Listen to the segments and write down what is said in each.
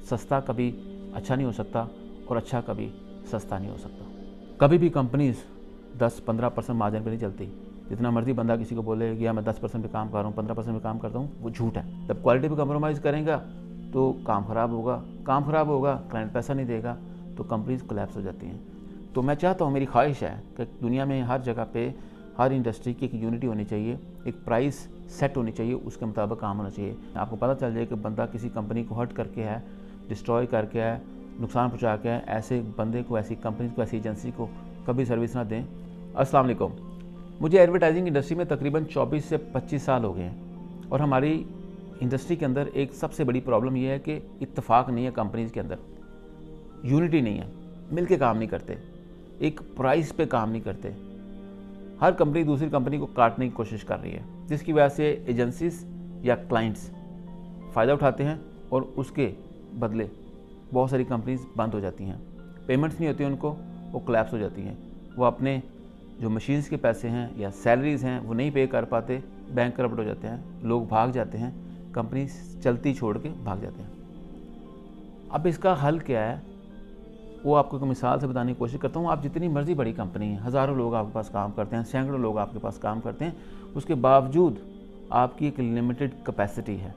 सस्ता कभी अच्छा नहीं हो सकता और अच्छा कभी सस्ता नहीं हो सकता। कभी भी कंपनीज 10-15% मार्जिन पे नहीं चलती। जितना मर्जी बंदा किसी को बोले कि मैं 10% पे काम कर रहा हूँ, 15% पे काम करता हूँ, वो झूठ है। जब क्वालिटी पे कंप्रोमाइज़ करेगा तो काम ख़राब होगा, क्लाइंट पैसा नहीं देगा, तो कंपनीज कोलैप्स हो जाती हैं। तो मैं चाहता हूँ, मेरी ख्वाहिश है कि दुनिया में हर जगह पे हर इंडस्ट्री की एक यूनिटी होनी चाहिए, एक प्राइस सेट होनी चाहिए, उसके मुताबिक काम होना चाहिए। आपको पता चल जाए कि बंदा किसी कंपनी को हर्ट करके है, डिस्ट्रॉय करके है, नुकसान पहुँचा के है, ऐसे बंदे को, ऐसी कंपनी को, ऐसी एजेंसी को कभी सर्विस ना दें। अस्सलाम वालेकुम। मुझे एडवर्टाइजिंग इंडस्ट्री में तकरीबन 24 से 25 साल हो गए हैं और हमारी इंडस्ट्री के अंदर एक सबसे बड़ी प्रॉब्लम यह है कि इत्तेफाक नहीं है कंपनीज़ के अंदर, यूनिटी नहीं है, मिल के काम नहीं करते, एक प्राइस पे काम नहीं करते। हर कंपनी दूसरी कंपनी को काटने की कोशिश कर रही है, जिसकी वजह से एजेंसीज या क्लाइंट्स फ़ायदा उठाते हैं और उसके बदले बहुत सारी कंपनीज बंद हो जाती हैं, पेमेंट्स नहीं होती उनको, वो कोलैप्स हो जाती हैं। वो अपने जो मशीन्स के पैसे हैं या सैलरीज़ हैं वो नहीं पे कर पाते, बैंक करप्ट हो जाते हैं, लोग भाग जाते हैं, कंपनी चलती छोड़ के भाग जाते हैं। अब इसका हल क्या है, वो आपको एक मिसाल से बताने की कोशिश करता हूँ। आप जितनी मर्जी बड़ी कंपनी है, हज़ारों लोग आपके पास काम करते हैं, सैकड़ों लोग आपके पास काम करते हैं, उसके बावजूद आपकी एक लिमिटेड कैपेसिटी है।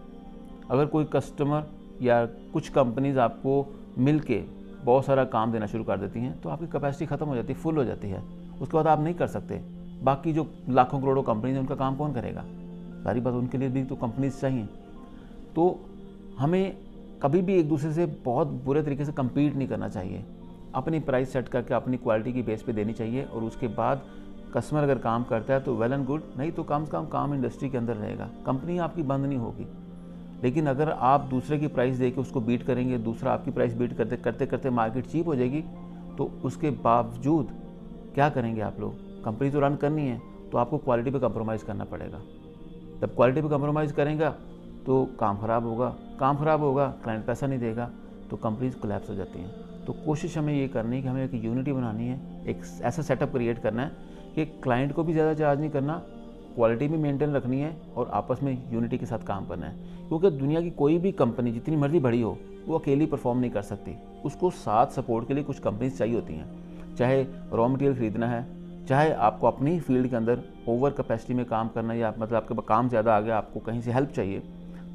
अगर कोई कस्टमर या कुछ कंपनीज आपको मिल के बहुत सारा काम देना शुरू कर देती हैं तो आपकी कैपेसिटी ख़त्म हो जाती है, फुल हो जाती है, उसके बाद आप नहीं कर सकते। बाकी जो लाखों करोड़ों कंपनीज हैं उनका काम कौन करेगा? सारी बात, उनके लिए भी तो कंपनीज चाहिए। तो हमें कभी भी एक दूसरे से बहुत बुरे तरीके से कम्पीट नहीं करना चाहिए, अपनी प्राइस सेट करके अपनी क्वालिटी की बेस पे देनी चाहिए और उसके बाद कस्टमर अगर काम करता है तो वेल एंड गुड, नहीं तो कम से कम काम इंडस्ट्री के अंदर रहेगा, कंपनी आपकी बंद नहीं होगी। लेकिन अगर आप दूसरे की प्राइस दे के उसको बीट करेंगे, दूसरा आपकी प्राइस बीट करते करते करते मार्केट चीप हो जाएगी, तो उसके बावजूद क्या करेंगे आप लोग? कंपनी तो रन करनी है, तो आपको क्वालिटी पे कंप्रोमाइज़ करना पड़ेगा। जब क्वालिटी पे कंप्रोमाइज़ करेगा तो काम ख़राब होगा, क्लाइंट पैसा नहीं देगा, तो कंपनीज कोलैप्स हो जाती हैं। तो कोशिश हमें ये करनी है कि हमें एक यूनिटी बनानी है, एक ऐसा सेटअप क्रिएट करना है कि क्लाइंट को भी ज़्यादा चार्ज नहीं करना, क्वालिटी भी मेंटेन रखनी है और आपस में यूनिटी के साथ काम करना है। क्योंकि दुनिया की कोई भी कंपनी जितनी मर्जी बड़ी हो, वो अकेली परफॉर्म नहीं कर सकती, उसको साथ सपोर्ट के लिए कुछ कंपनीज चाहिए होती हैं। चाहे रॉ मटेरियल ख़रीदना है, चाहे आपको अपनी फील्ड के अंदर ओवर कैपेसिटी में काम करना है, या मतलब आपके पास काम ज़्यादा आ गया, आपको कहीं से हेल्प चाहिए,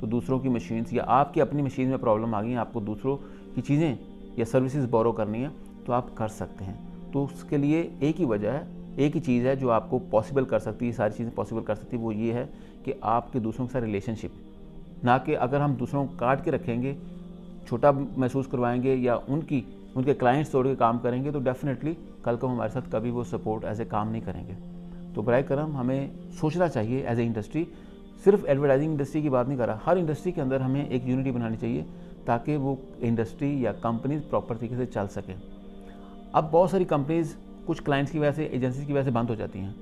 तो दूसरों की मशीन्स या आपकी अपनी मशीन में प्रॉब्लम आ गई, आपको दूसरों की चीज़ें या सर्विसेज बोरो करनी है, तो आप कर सकते हैं। तो उसके लिए एक ही वजह है, एक ही चीज़ है जो आपको पॉसिबल कर सकती है, सारी चीज़ें पॉसिबल कर सकती है, वो ये है कि आपके दूसरों के साथ रिलेशनशिप। ना कि अगर हम दूसरों को काट के रखेंगे, छोटा महसूस करवाएंगे या उनके क्लाइंट्स तोड़ के काम करेंगे, तो डेफिनेटली कल को हमारे साथ कभी वो सपोर्ट ऐसे काम नहीं करेंगे। तो बराए करम हमें सोचना चाहिए एज ए इंडस्ट्री, सिर्फ एडवर्टाइजिंग इंडस्ट्री की बात नहीं कर रहा, हर इंडस्ट्री के अंदर हमें एक यूनिटी बनानी चाहिए ताकि वो इंडस्ट्री या कंपनीज प्रॉपर तरीके से चल सके। अब बहुत सारी कंपनीज कुछ क्लाइंट्स की वजह से, एजेंसी की वजह से बंद हो जाती हैं।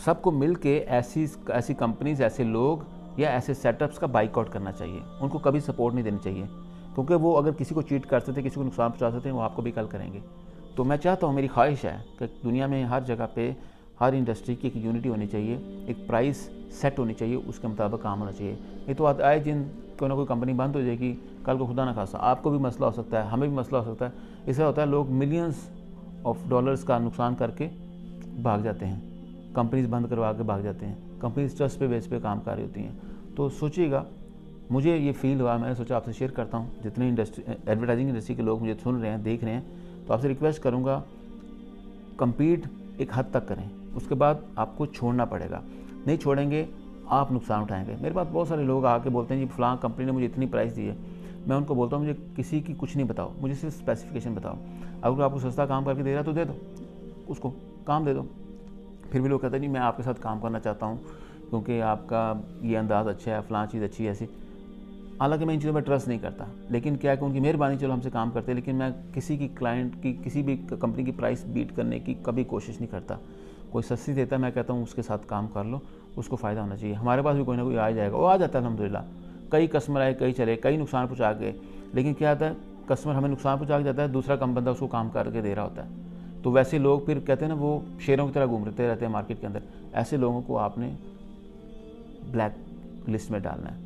सबको मिल के ऐसी कंपनीज, ऐसे लोग या ऐसे सेटअप्स का बाइकआउट करना चाहिए, उनको कभी सपोर्ट नहीं देनी चाहिए, क्योंकि वो अगर किसी को चीट कर सकते, किसी को नुकसान पहुँचा सकते हैं, वो आपको भी कल करेंगे। तो मैं चाहता हूँ, मेरी ख्वाहिश है कि दुनिया में हर जगह पे हर इंडस्ट्री की एक यूनिटी होनी चाहिए, एक प्राइस सेट होनी चाहिए, उसके मुताबिक काम होना चाहिए। नहीं तो आए दिन कोई ना कोई कंपनी बंद हो जाएगी, कल को खुदा ना खासा आपको भी मसला हो सकता है, हमें भी मसला हो सकता है। इससे होता है लोग मिलियंस ऑफ डॉलर्स का नुकसान करके भाग जाते हैं, कंपनीज बंद करवा के भाग जाते हैं, कंपनीज ट्रस्ट पे बेस पे काम कर रही होती हैं। तो सोचिएगा, मुझे ये फील हुआ, मैंने सोचा आपसे शेयर करता हूँ। जितने एडवर्टाइजिंग इंडस्ट्री के लोग मुझे सुन रहे हैं, देख रहे हैं, तो आपसे रिक्वेस्ट करूँगा, कम्पीट एक हद तक करें, उसके बाद आपको छोड़ना पड़ेगा। नहीं छोड़ेंगे आप नुकसान उठाएंगे। मेरे पास बहुत सारे लोग आके बोलते हैं जी फलां कंपनी ने मुझे इतनी प्राइस दी है। मैं उनको बोलता हूँ मुझे किसी की कुछ नहीं बताओ, मुझे सिर्फ स्पेसिफिकेशन बताओ। अगर आपको सस्ता काम करके दे रहा तो दे दो, उसको काम दे दो। फिर भी लोग कहते हैं नहीं मैं आपके साथ काम करना चाहता हूँ क्योंकि आपका ये अंदाज़ अच्छा है, फलां चीज़ अच्छी है ऐसी। हालांकि मैं इन चीज़ों पर ट्रस्ट नहीं करता, लेकिन क्या है कि उनकी मेहरबानी, चलो हमसे काम करते हैं, लेकिन मैं किसी की क्लाइंट की, किसी भी कंपनी की प्राइस बीट करने की कभी कोशिश नहीं करता। कोई सस्ती देता है, मैं कहता हूँ उसके साथ काम कर लो, उसको फ़ायदा होना चाहिए। हमारे पास भी कोई ना कोई आ जाएगा, वो आ जाता है अल्हम्दुलिल्लाह। कई कस्टमर आए, कई चले, कई नुकसान पहुँचा के, लेकिन क्या आता है कस्टमर हमें नुकसान पहुँचा के जाता है, दूसरा कम बंदा उसको काम करके दे रहा होता है। तो वैसे लोग फिर कहते हैं ना, वो शेरों की तरह घूमते रहते हैं मार्केट के अंदर। ऐसे लोगों को आपने ब्लैक लिस्ट में डालना है।